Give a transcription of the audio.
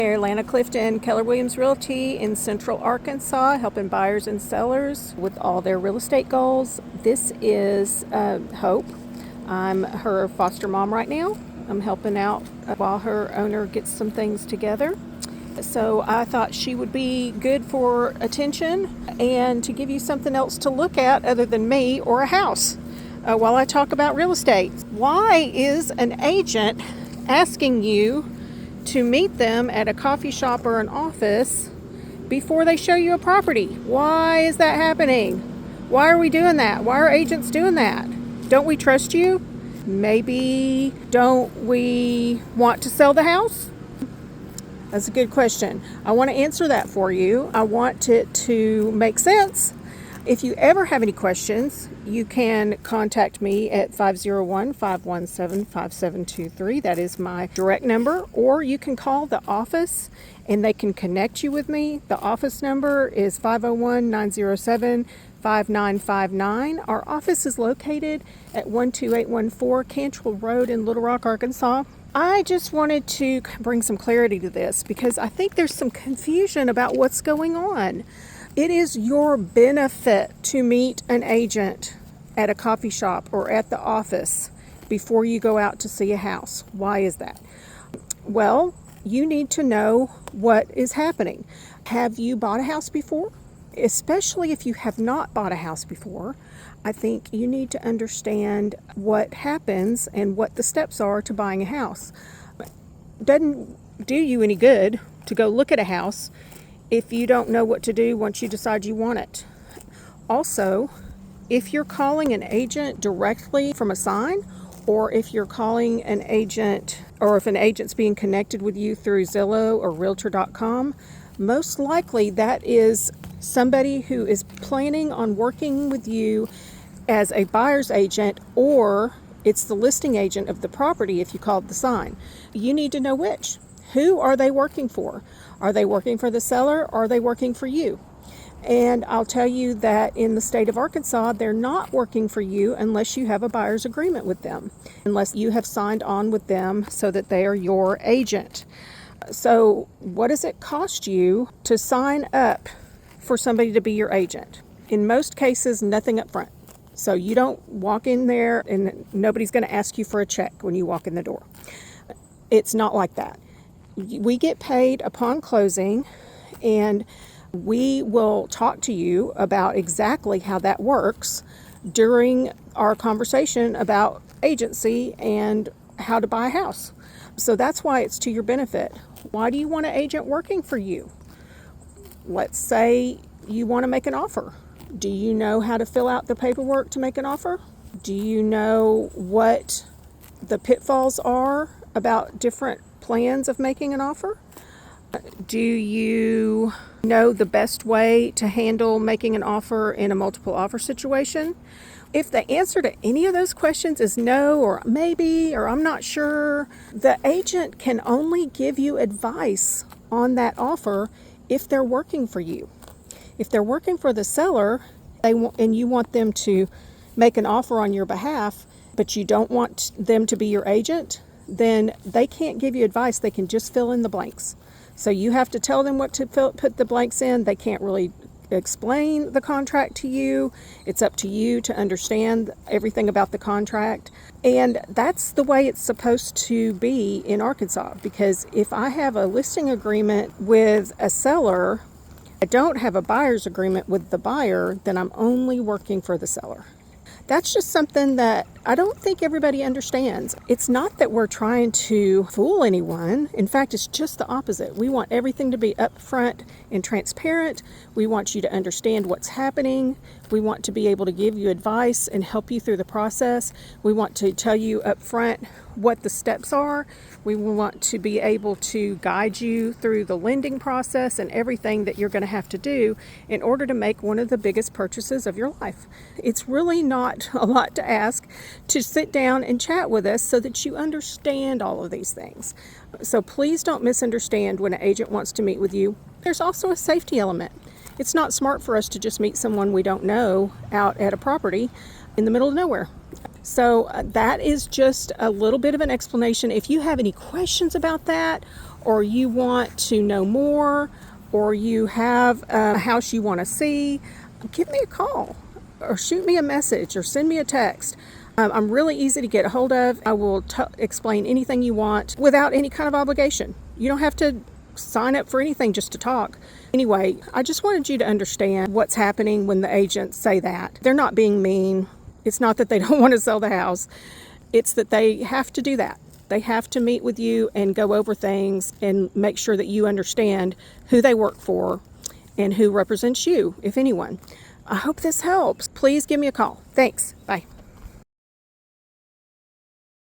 Lana Clifton, Keller Williams Realty in Central Arkansas, helping buyers and sellers with all their real estate goals. This is Hope. I'm her foster mom right now. I'm helping out while her owner gets some things together. So I thought she would be good for attention and to give you something else to look at other than me or a house while I talk about real estate. Why is an agent asking you to meet them at a coffee shop or an office before they show you a property? Why is that happening? Why are we doing that? Why are agents doing that? Don't we trust you? Maybe don't we want to sell the house? That's a good question. I want to answer that for you. I want it to make sense. If you ever have any questions, you can contact me at 501-517-5723. That is my direct number. Or you can call the office and they can connect you with me. The office number is 501-907-5959. Our office is located at 12814 Cantrell Road in Little Rock, Arkansas. I just wanted to bring some clarity to this because I think there's some confusion about what's going on. It is your benefit to meet an agent at a coffee shop or at the office before you go out to see a house. Why is that? Well, you need to know what is happening. Have you bought a house before? Especially if you have not bought a house before, I think you need to understand what happens and what the steps are to buying a house. It doesn't do you any good to go look at a house if you don't know what to do once you decide you want it. Also, if you're calling an agent directly from a sign, or if you're calling an agent, or if an agent's being connected with you through Zillow or Realtor.com, most likely that is somebody who is planning on working with you as a buyer's agent, or it's the listing agent of the property if you called the sign. You need to know which. Who are they working for? Are they working for the seller or are they working for you? And I'll tell you that in the state of Arkansas, they're not working for you unless you have a buyer's agreement with them, unless you have signed on with them so that they are your agent. So what does it cost you to sign up for somebody to be your agent? In most cases, nothing up front. So you don't walk in there and nobody's going to ask you for a check when you walk in the door. It's not like that. We get paid upon closing, and we will talk to you about exactly how that works during our conversation about agency and how to buy a house. So that's why it's to your benefit. Why do you want an agent working for you? Let's say you want to make an offer. Do you know how to fill out the paperwork to make an offer? Do you know what the pitfalls are about different plans of making an offer? Do you know the best way to handle making an offer in a multiple offer situation? If the answer to any of those questions is no, or maybe, or I'm not sure, the agent can only give you advice on that offer if they're working for you. If they're working for the seller and you want them to make an offer on your behalf, but you don't want them to be your agent, then they can't give you advice. They can just fill in the blanks. So you have to tell them what to put the blanks in. They can't really explain the contract to you. It's up to you to understand everything about the contract. And that's the way it's supposed to be in Arkansas, because if I have a listing agreement with a seller, I don't have a buyer's agreement with the buyer, then I'm only working for the seller. That's just something that I don't think everybody understands. It's not that we're trying to fool anyone. In fact, it's just the opposite. We want everything to be upfront and transparent. We want you to understand what's happening. We want to be able to give you advice and help you through the process. We want to tell you upfront what the steps are. We want to be able to guide you through the lending process and everything that you're going to have to do in order to make one of the biggest purchases of your life. It's really not a lot to ask to sit down and chat with us so that you understand all of these things. So please don't misunderstand when an agent wants to meet with you. There's also a safety element. It's not smart for us to just meet someone we don't know out at a property in the middle of nowhere. So that is just a little bit of an explanation. If you have any questions about that, or you want to know more, or you have a house you want to see, give me a call or shoot me a message or send me a text. I'm really easy to get a hold of. I will explain anything you want without any kind of obligation. You don't have to sign up for anything just to talk. Anyway, I just wanted you to understand what's happening when the agents say that. They're not being mean. It's not that they don't want to sell the house. It's that they have to do that. They have to meet with you and go over things and make sure that you understand who they work for and who represents you, if anyone. I hope this helps. Please give me a call. Thanks. Bye.